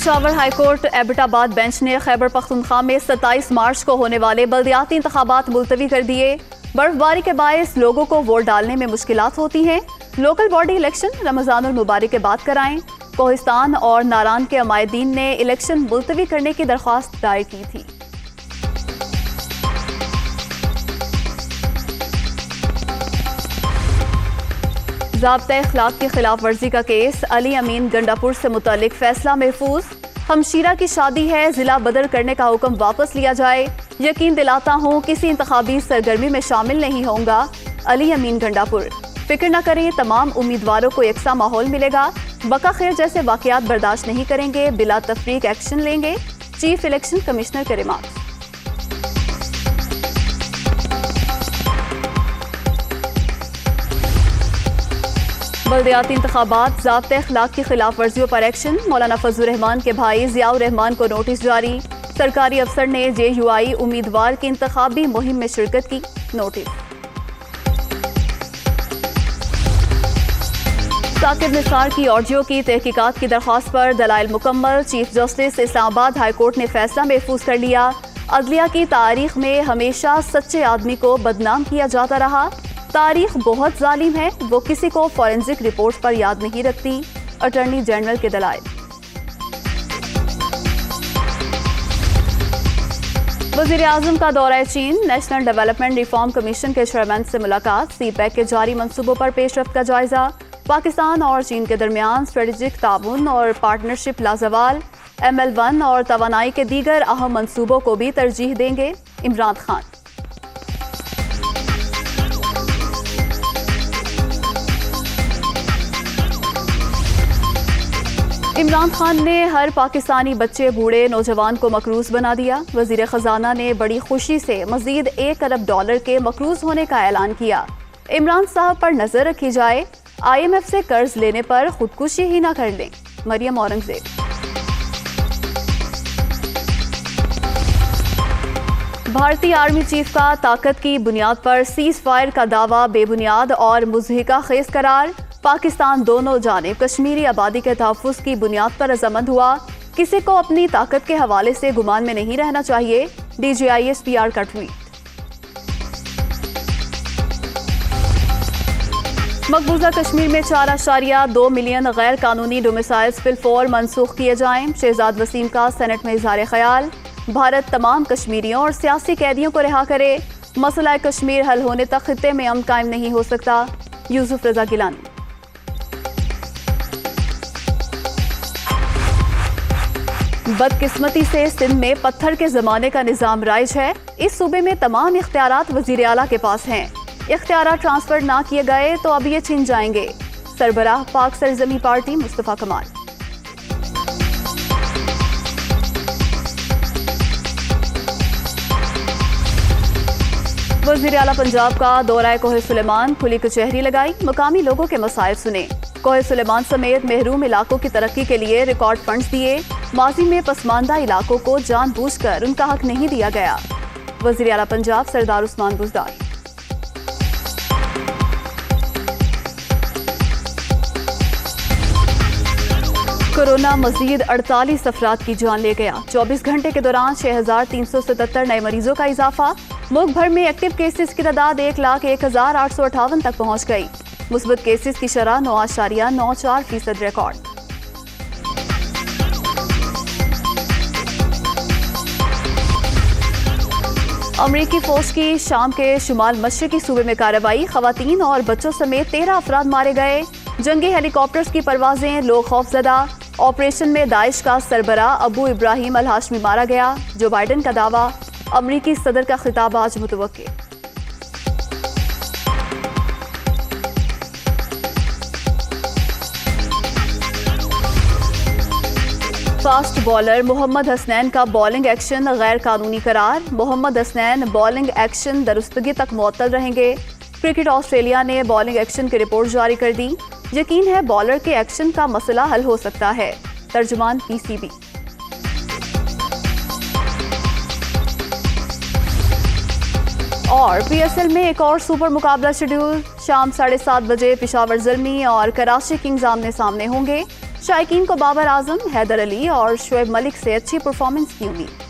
Peshawar high court Abbottabad bench ने खैबर पख्तूनख्वा में 27 मार्च को होने वाले बल्दियाती इंतखाबात मुलतवी कर दिए। बर्फबारी के बायस लोगों को वोट डालने में मुश्किलात होती हैं। लोकल बॉडी इलेक्शन रमजानुल मुबारक के बाद कराएं। कोहिस्तान और नारान के अमायदीन ने इलेक्शन मुलतवी करने की दरख्वास्त दायर की थी। ज़ाब्ता इखलाक की खिलाफ वर्जी का केस, अली अमीन गंडापुर से मुतल्लिक फैसला महफूज। हमशीरा की शादी है, जिला बदल करने का हुक्म वापस लिया जाए। यकीन दिलाता हूँ किसी इंतखाबी सरगर्मी में शामिल नहीं होऊंगा। अली अमीन गंडापुर। फिक्र न करें, तमाम उम्मीदवारों को यकसा माहौल मिलेगा। बका खैर जैसे वाकयात बर्दाश्त नहीं करेंगे, बिला तफरीक एक्शन लेंगे। चीफ इलेक्शन कमिश्नर के रिमार्क्स। बल्दियाती इंतखाबात, ज़ाब्ता इखलाक की खिलाफ वर्जियों पर एक्शन। मौलाना फजलुर रहमान के भाई ज़ियाउर रहमान को नोटिस जारी। सरकारी अफसर ने JUI उम्मीदवार की इंतखाबी मुहिम में शिरकत की। नोटिस। साकिब निसार की ऑडियो की तहकीकात की दरख्वास्त पर दलाइल मुकम्मल। Chief justice Islamabad high court ने फैसला महफूज कर लिया। अदलिया की तारीख में हमेशा सच्चे आदमी को बदनाम किया जाता रहा। तारीख बहुत जालिम है, वो किसी को फॉरेंसिक रिपोर्ट पर याद नहीं रखती। अटॉर्नी जनरल के दलाइल। वज़ीर आज़म का दौरा चीन, नेशनल डेवलपमेंट रिफॉर्म कमीशन के चेयरमैन से मुलाकात। CPEC के जारी मंसूबों पर पेशरफ्त का जायजा। पाकिस्तान और चीन के दरमियान स्ट्रेटेजिक ताउन और पार्टनरशिप लाजवाल। ML1 और तवानाई के दीगर अहम मंसूबों को भी तरजीह देंगे। इमरान खान। इमरान खान ने हर पाकिस्तानी बच्चे बूढ़े नौजवान को मकरूज बना दिया। वजीर खजाना ने बड़ी खुशी से मजीद $1 अरब के मकरूज होने का ऐलान किया। इमरान साहब पर नजर रखी जाए, IMF से कर्ज लेने पर खुदकुशी ही ना कर लें। मरियम औरंगजेब। भारतीय आर्मी चीफ का ताकत की बुनियाद पर सीज फायर का दावा बेबुनियाद और मुज़हिका खेज करार। पाकिस्तान दोनों जानिब कश्मीरी आबादी के तहफ़्फ़ुज़ की बुनियाद पर रज़ामंद हुआ। किसी को अपनी ताकत के हवाले से गुमान में नहीं रहना चाहिए। DGISPR का ट्वीट। मकबूजा कश्मीर में 4.2 मिलियन गैर कानूनी डोमिसाइल्स फिलफौर मनसूख किए जाएं। शहजाद वसीम का सेनेट में इज़हार ख्याल। भारत तमाम कश्मीरियों और सियासी कैदियों को रिहा करे। मसला कश्मीर हल होने तक खित्ते में अमन कायम नहीं हो सकता। यूसुफ रजा गिलानी। बदकिस्मती से सिंध में पत्थर के जमाने का निजाम राइज है। इस सूबे में तमाम इख्तियारात वजीर आला के पास हैं। इख्तियारात ट्रांसफर ना किए गए तो अब ये छिन जाएंगे। सरबराह पाक सरजमी पार्टी मुस्तफा कमाल। वज़ीर आला पंजाब का दौरा कोहे सुलेमान, खुली कचहरी लगाई। मकामी लोगों के मसाइल सुने। कोहे सुलेमान समेत महरूम इलाकों की तरक्की के लिए रिकॉर्ड फंड्स दिए। माजी में पसमानदा इलाकों को जानबूझकर उनका हक नहीं दिया गया। वज़ीर आला पंजाब सरदार उस्मान बुज़दार। कोरोना मजीद 48 अफराद की जान ले गया। 24 घंटे के दौरान 6,377 नए मरीजों का इजाफा। मुल्क भर में एक्टिव केसेस की तादाद 1,01,858 तक पहुंच गई। मुस्बत केसेस की शरह 9.94% रिकॉर्ड। अमरीकी फौज की शाम के शुमाल मशरकी सूबे में कार्रवाई। खवातीन और बच्चों समेत 13 अफराद मारे गए। जंगी हेलीकॉप्टर्स की परवाजें, लोग खौफजदा। ऑपरेशन में दाइश का सरबराह अबू इब्राहिम अल हाशमी मारा गया। जो बाइडन का दावा। अमरीकी सदर का खिताब आज मुतवक्किल। फास्ट बॉलर मोहम्मद हसनैन का बॉलिंग एक्शन गैर कानूनी करार। मोहम्मद हसनैन बॉलिंग एक्शन दुरुस्तगी तक मुअत्तल रहेंगे। क्रिकेट ऑस्ट्रेलिया ने बॉलिंग एक्शन की रिपोर्ट जारी कर दी। यकीन है बॉलर के एक्शन का मसला हल हो सकता है। तर्जुमान PCB। और PSL में एक और सुपर मुकाबला शेड्यूल। शाम 7:30 बजे पेशावर ज़ल्मी और कराची किंग्स आमने सामने होंगे। शायकीन को बाबर आजम, हैदर अली और शुएब मलिक से अच्छी परफॉर्मेंस की उम्मीद।